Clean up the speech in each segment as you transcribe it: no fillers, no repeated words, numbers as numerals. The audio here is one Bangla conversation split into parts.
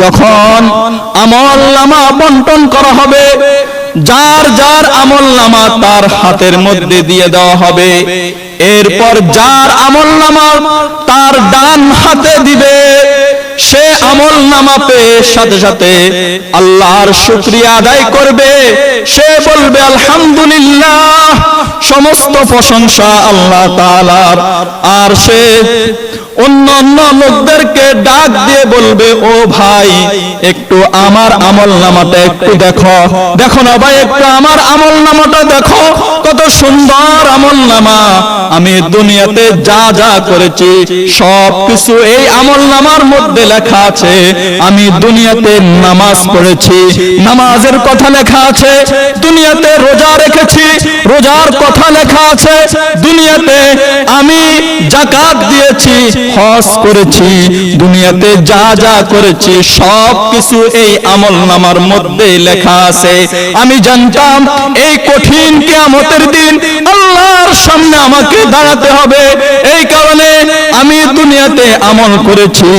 যখন আমলনামা বন্টন করা হবে, যার যার আমলনামা তার হাতের মধ্যে দিয়ে দেওয়া হবে। এরপর যার আমলনামা তার ডান হাতে দিবে, সে আমলনামা পেয়ে সাথে সাথে আল্লাহর শুকরিয়া আদায় করবে। সে বলবে আলহামদুলিল্লাহ, সমস্ত প্রশংসা আল্লাহ তাআলার। আর সে অন্য লোকদেরকে ডাক দিয়ে বলবে, ও ভাই, একটু আমার আমলনামাটা একটু দেখো, দেখো না ভাই, একটু আমার আমলনামাটা দেখো, কত সুন্দর আমলনামা। আমি দুনিয়াতে যা যা করেছি সব কিছু এই আমলনামার মধ্যে লেখা আছে। আমি দুনিয়াতে নামাজ পড়েছি, নামাজের কথা লেখা আছে। দুনিয়াতে রোজা রেখেছি, রোজার কথা লেখা আছে। দুনিয়াতে আমি যাকাত দিয়েছি, হজ করেছি। দুনিয়াতে যা যা করেছি সব কিছু এই আমলনামার মধ্যে লেখা আছে। আমি জানতাম এই কঠিন কিয়ামতের দিন আল্লাহর সামনে আমাকে দাঁড়াতে হবে। এই কারণে আমি দুনিয়াতে আমল করেছি,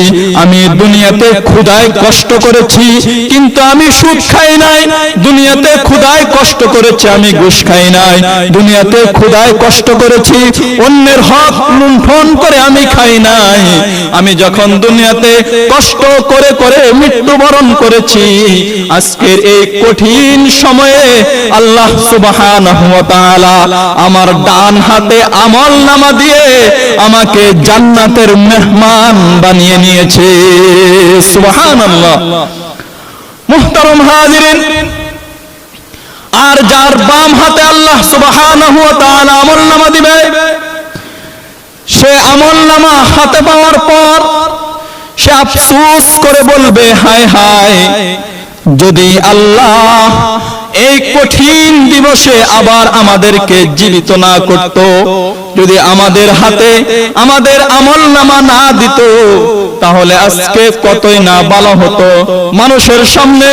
আমি দুনিয়াতে ক্ষুধায় কষ্ট করেছি, কিন্তু আমি সুদ খাই নাই। দুনিয়াতে ক্ষুধায় কষ্ট করেছি, আমি ঘুষ খাই নাই। দুনিয়াতে ক্ষুধায় কষ্ট করেছি, অন্যের হক লুণ্ঠন করে আমি খাই নাই। আমি যখন দুনিয়াতে কষ্ট করে করে মৃত্যুবরণ করেছি, আজকের এই কঠিন সময়ে আল্লাহ সুবহানাহু ওয়া তাআলা আমার ডান হাতে আমলনামা দিয়ে আমাকে জান্নাতের মেহমান বানিয়ে নিয়েছে। সুবহানাল্লাহ। মুহতারাম হাজিরিন, আর যার বাম হাতে আল্লাহ সুবহানাহু ওয়া তাআলা আমলনামা দিবে, সে আমলনামা হাতে পাওয়ার পর সে আফসোস করে বলবে, হায় হায়, যদি আল্লাহ এই কঠিন দিবসে আবার আমাদেরকে জীবিত না করত, যদি আমাদের হাতে আমাদের আমলনামা না দিত, তাহলে আজকে কতই না ভালো হতো। মানুষের সামনে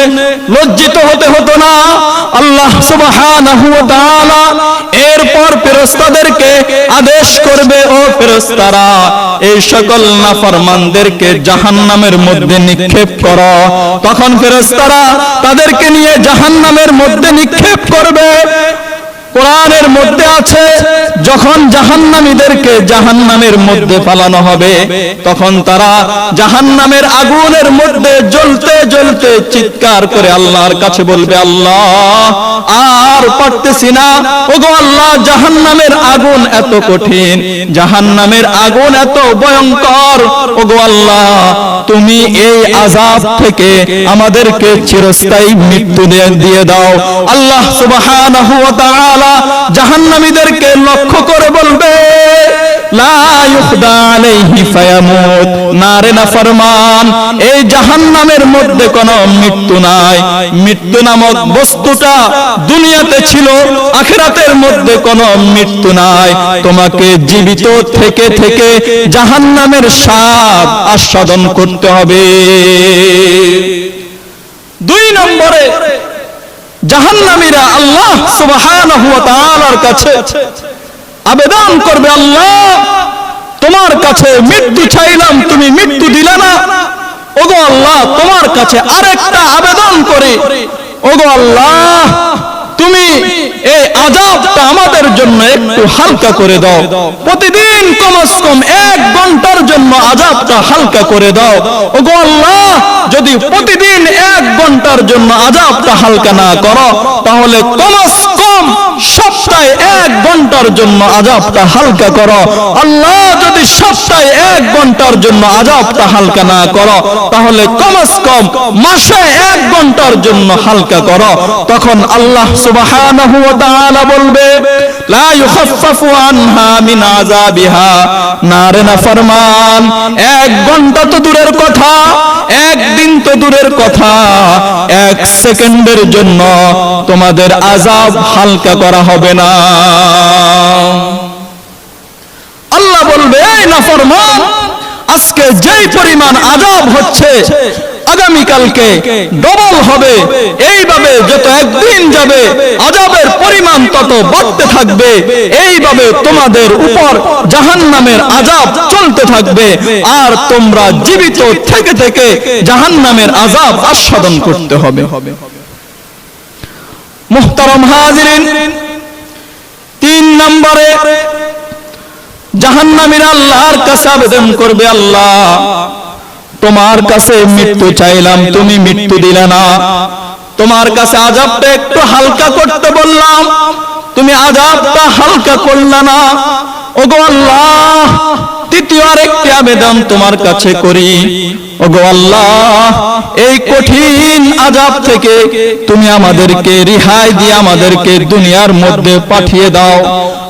লজ্জিত হতে হতো না। আল্লাহ সুবহানাহু ওয়া তাআলা এরপর ফেরেশতাদেরকে আদেশ করবে, ও ফেরেশতারা, এই সকল নাফরমানদেরকে জাহান্নামের মধ্যে নিক্ষেপ করো। তখন ফেরেশতারা তাদেরকে নিয়ে জাহান্নামের মধ্যে নিক্ষেপ করবে। কোরআনের মধ্যে আছে, যখন জাহান্নামীদেরকে জাহান্নামের মধ্যে ফালানো হবে, তখন তারা জাহান্নামের আগুনের মধ্যে জ্বলতে জ্বলতে চিৎকার করে আল্লাহর কাছে বলবে, আল্লাহ, আর পারতেছি না। ওগো আল্লাহ, জাহান্নামের আগুন এত কঠিন, জাহান্নামের আগুন এত ভয়ঙ্কর। ওগো আল্লাহ, তুমি এই আযাব থেকে আমাদেরকে চিরস্থায়ী মৃত্যু দিয়ে দাও। আল্লাহ সুবহানাহু ওয়া তাআলা জাহান্নামীদেরকে লক্ষ্য করে বলবে, লা ইউখদা আলাইহি ফায়ামুত। না রে নাফরমান, এই জাহান্নামের মধ্যে কোনো মৃত্যু নাই। মৃত্যু নামক বস্তুটা দুনিয়াতে ছিল, আখিরাতের মধ্যে কোনো মৃত্যু নাই। তোমাকে জীবিত থেকে থেকে জাহান্নামের স্বাদ আস্বাদন করতে হবে। 2 নম্বরে, জাহান্নামীরা আল্লাহ সুবহানাহু ওয়া তাআলার কাছে আবেদন করবে, আল্লাহ, তোমার কাছে মৃত্যু চাইলাম, তুমি মৃত্যু দিলে না। ওগো আল্লাহ, তোমার কাছে আরেকটা আবেদন করে, ওগো আল্লাহ, তুমি এই আযাবটা আমাদের জন্য একটু হালকা করে দাও। প্রতিদিন কমস কম 1 ঘন্টার জন্য আযাবটা হালকা করে দাও। ওগো আল্লাহ, যদি প্রতিদিন 1 ঘন্টার জন্য আযাবটা হালকা না করো, তাহলে কমস কম সপ্তাহে 1 ঘন্টার জন্য আযাবটা হালকা করো। আল্লাহ, যদি সপ্তাহে 1 ঘন্টার জন্য আযাবটা হালকা না করো, তাহলে কমস কম মাসে 1 ঘন্টার জন্য হালকা করো। তখন আল্লাহ সুবহানাহু ওয়া তাআলা বলবে, লা ইউখাফফাফু আনহা মিন আযাবিহা। না রে নাফরমান, 1 ঘন্টা তো দূরের কথা, 1 দিন তো দূরের কথা, 1 সেকেন্ডের জন্য তোমাদের আযাব হালকা করা হবে না। আল্লাহ বলবে, এই নাফরমান, আজকে যেই পরিমাণ আযাব হচ্ছে, আগামীকালকে ডবল হবে। এইভাবে যত একদিন যাবে আযাবের পরিমাণ তত বাড়তে থাকবে। এইভাবে তোমাদের উপর জাহান্নামের আযাব চলতে থাকবে, আর তোমরা জীবিত থেকে থেকে জাহান্নামের আযাব আস্বাদন করতে হবে। মুহতারাম হাজিরিন, 3 নম্বরে জাহান্নামীরা আল্লাহর কাছে আবেদন করবে, আল্লাহ তোমার কাছে মৃত্যু চাইলাম, তুমি মৃত্যু দিলে না। তোমার কাছে আযাবটা একটু হালকা করতে বললাম, তুমি আযাবটা হালকা করলে না। ওগো আল্লাহ, তৃতীয় আরেকটি আবেদন তোমার কাছে করি, ওগো আল্লাহ এই কঠিন আযাব থেকে তুমি আমাদেরকে রেহাই দিয়ে আমাদেরকে দুনিয়ার মধ্যে পাঠিয়ে দাও।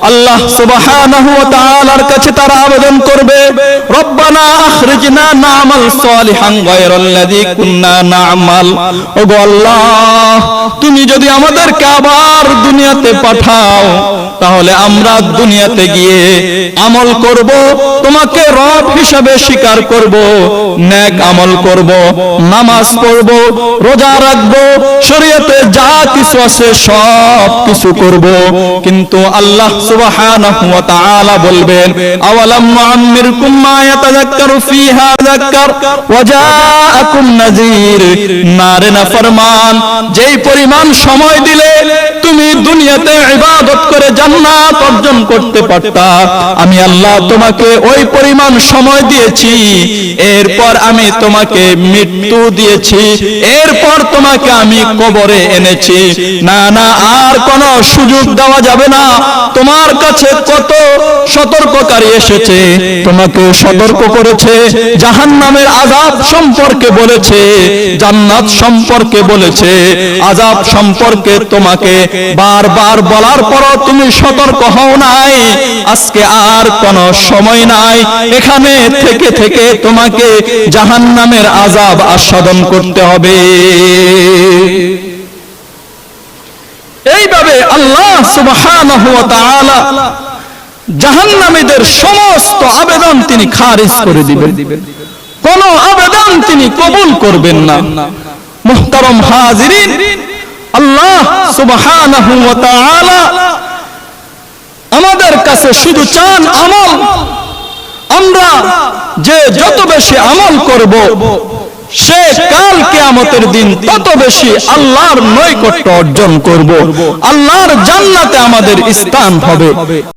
আল্লাহ সুবহানাহু ওয়া তাআলার কাছে তারা আবেদন করবে, রব্বানা আখরিজনা না'মাল সালিহান গায়রাল্লাযী কুননা না'মাল। ওগো আল্লাহ, তুমি যদি আমাদেরকে আবার দুনিয়াতে পাঠাও, তাহলে আমরা দুনিয়াতে গিয়ে আমল করব, তোমাকে রব হিসাবে স্বীকার করব, নেক আমল করব, নামাজ পড়ব, রোজা রাখব, শরীয়তে যা কিছু আছে সব কিছু করব। কিন্তু আল্লাহ সুবহানাহু ওয়া তাআলা বলবেন, আওয়ালাম নুআম্মিরকুম মা ইয়াতাযাক্কারু ফীহা যাক্কার ওয়া জাআকুম নাযীর। নারে নাফরমান, যেই পরিমাণ সময় দিলে তুমি দুনিয়াতে ইবাদত করে জান্নাত অর্জন করতে পারতা, আমি আল্লাহ তোমাকে ওই পরিমাণ সময় দিয়েছি। এরপর আমি তোমাকে মৃত্যু দিয়েছি, এরপর তোমাকে আমি কবরে এনেছি। না না, আর কোন সুযোগ দেওয়া যাবে না। তোমার কাছে কত সতর্ককারী এসেছে, তোমাকে সতর্ক করেছে, জাহান্নামের আযাব সম্পর্কে বলেছে, জান্নাত সম্পর্কে বলেছে, আযাব সম্পর্কে তোমাকে বারবার বলার পরও তুমি সতর্ক হও নাই। আজকে আর কোনো সময় নাই, এখানে থেকে থেকে তোমাকে জাহান্নামের আযাব আস্বাদন করতে হবে। এইভাবে আল্লাহ সুবহানাহু ওয়া তাআলা জাহান্নামীদের সমস্ত আবেদন তিনি খারিজ করে দিবেন, কোন আবেদন তিনি কবুল করবেন না। মুহতারাম হাজিরিন, আল্লাহ সুবহানাহু ওয়া তাআলা আমাদের কাছে শুধু চান আমল। আমরা যে যত বেশি আমল করব, সে কাল কিয়ামতের দিন তত বেশি আল্লাহর নৈকট্য অর্জন করব, আল্লাহর জান্নাতে আমাদের স্থান হবে।